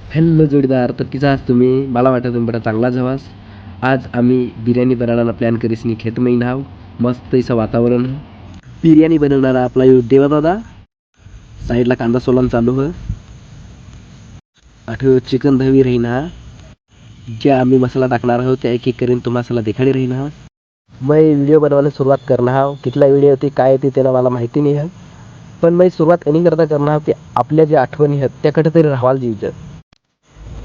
Hello जोडीदार, तर किसा आहात तुम्ही? मला वाटतं तुम्ही बड़ा चांगलाच हवास. आज आम्ही बिर्याणी बनवण्याचा प्लॅन करीसनी खेत में हाव. मस्त असं वातावरण. बिर्याणी बनवणारा आपला यो देवादादा. साईडला कांदा सोलान चालू है. आठव चिकन धवी रहीन हा. जे आम्ही मसाला टाकणार आहोत त्या एक एक करीन तुम्हाला मसाला दिखाडी रहीन हा. मैं व्हिडिओ बनवायला सुरुवात करणार आहो. कितला व्हिडिओ होती काय होती त्याला मला माहिती नाही आहे. पण मी सुरुवात एनी करता करणार आहोत की आपल्या ज्या आठवणी आहेत त्याकडे तरी राहावाल जीवचं.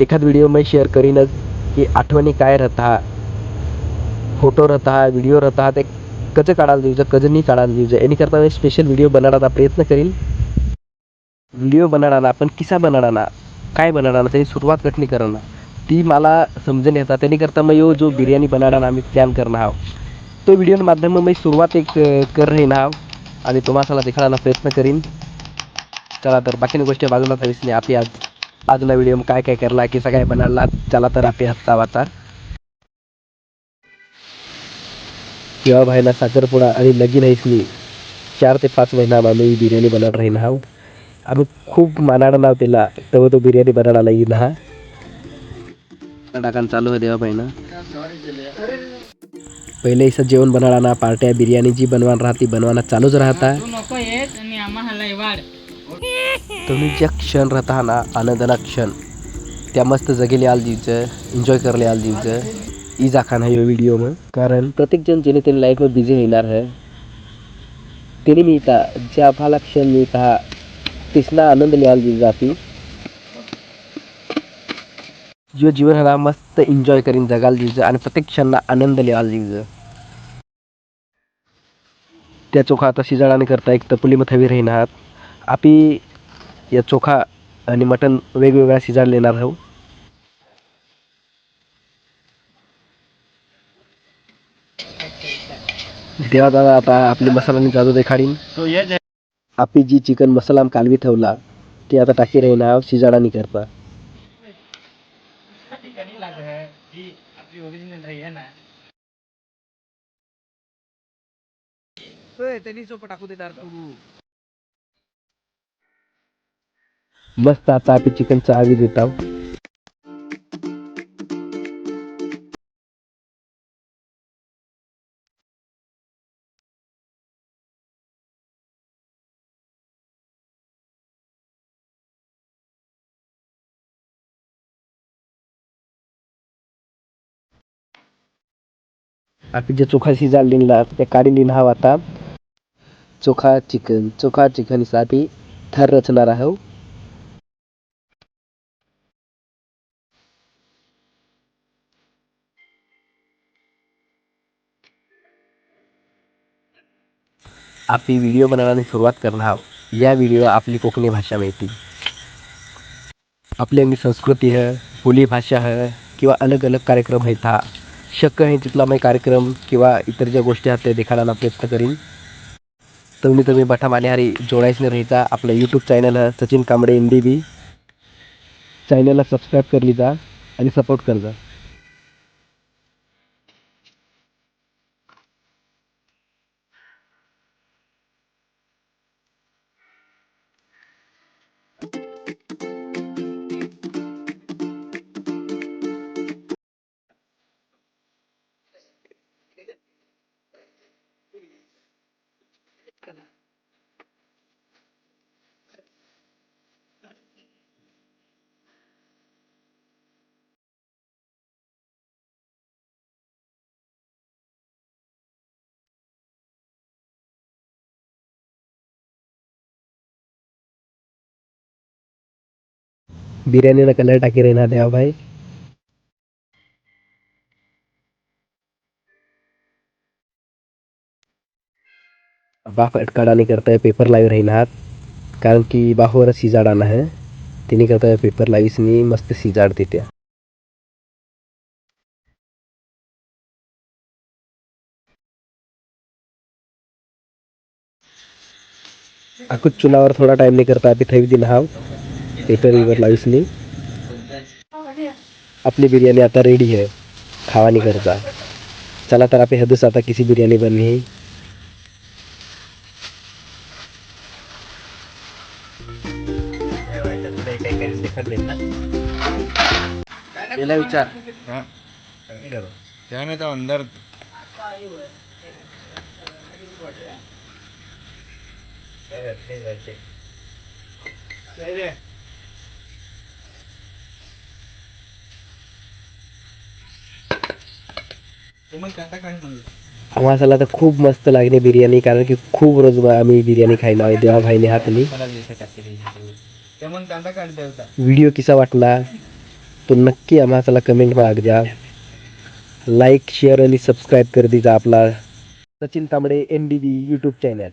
एखाद व्हिडिओ मैं शेअर करीनच की आठवणी काय राहता, फोटो राहता, व्हिडिओ राहता, ते कसं काढायला द्यायचं, कसं नाही काढायला द्यायचं. यानी करता मी स्पेशल व्हिडिओ बनवण्याचा प्रयत्न करीन. व्हिडिओ बनवणारा पण किसा बनवणारा, काय बनवणारा त्याची सुरुवात कठणी करणार ती मला समजून येतात. त्यांनी करता मग यो जो बिर्याणी बनवणारा आम्ही प्लॅन करणार आहोत तो व्हिडिओ माध्यम मी सुरुवात एक कर रही ना आणि तुम्हाला दिखायला प्रयत्न करीन. चला तर बाकीच्या गोष्टी बाजूला ठेवीस नाही. आपली आजला व्हिडिओ काय काय करला किसा काय बनवला चला तर आपली हसता वाचा. किंवा भाईला साखरपुडा आणि लगीन आहेसनी 4 ते 5 महिना आम्ही बिर्याणी बनवत राहीन हा. आम्ही खूप मानाडा नाव त्याला तेव्हा तो बिर्याणी बनवायला येईन हा. टाकान चालू आहे देवा भाईना. पहिले असं जेवण बनवणार पार्ट्या बिर्याणी जी बनवान राहती बनवाना चालूच राहता. तुम्ही ज्या क्षण राहता ना आनंदाला क्षण त्या मस्त जगेले आल जीवचं एन्जॉय करले आल जीवचं इजा खान है यो व्हिडिओ में. कारण प्रत्येक जण जेणे त्याने लाईफ में बिझी होणार है त्याने मिळता जे आपल्याला क्षण मिळता तिसना आनंद लिहाल जीव जाती. जो जीवन हाला मस्त एन्जॉय करीन जगाल जीवचं आणि प्रत्येक क्षणला आनंद लिहाल जीवचं. त्या चोखा आता शिजाळाने करता एक तपली मग हवी राहीनात. आपी या चोखा आणि मटण वेगवेगळ्या शिजायला लेणार आहोत. देवा दादा आता आपली मसाल्याने जादू देखाडीन. आपली जी चिकन मसाला कालवी ठेवला ते आता टाकी राहीना शिजाडानी करता. मस्त आता आपली चिकन चावी देता. आपली जे चोखा शिजायला लिहिला त्या काढी लिहिण हवा आता. चोखा चिकन साठी थर रचणार आहोत. आपली व्हिडिओ बनवण्याची सुरुवात करणार आहोत. या व्हिडिओ आपली कोकणी भाषा मिळते. आपली अंगी संस्कृती है, बोली भाषा है किंवा अलग अलग कार्यक्रम आहेत हा शक्य आहे तिथला मी कार्यक्रम किंवा इतर ज्या गोष्टी आहेत ते देखाडायला प्रयत्न करीन. तुम्ही बठा मानेहारी जोडायचं राहायचा. आपलं यूट्यूब चॅनल है सचिन कांबळे MBB चॅनलला सबस्क्राईब करली जा आणि सपोर्ट कर जा. बिर्याणीला कलर टाकी राहीना देवा भाई. बाफ अटकाडानी करता पेपर लाईव्ह राहीनात कारण की बाफवर शिजाडाना है तिने करता पेपर लाईव्हनी मस्त शिजाडते त्या. कुछ चुनावर थोडा टाइम नाही करता अभी थवी दिन हाव पेपर वीवर लाईव्हनी. आपली बिर्याणी आता रेडी है खावानी करता. चला तर आपली हदस आता किसी बिर्याणी बननी. याला विचार. हाँ क्या मैं तो अंदर मसाला तर खूप मस्त लागणे बिर्याणी, कारण की खूप रोज आम्ही बिर्याणी खायला आहे देवा भाईने हातली. व्हिडिओ कसा वाटला तो नक्की आम्हाला कमेंट माग द्या. लाईक शेअर आणि सबस्क्राईब कर दीजा आपला सचिन तांबडे NDB यूट्यूब चॅनल.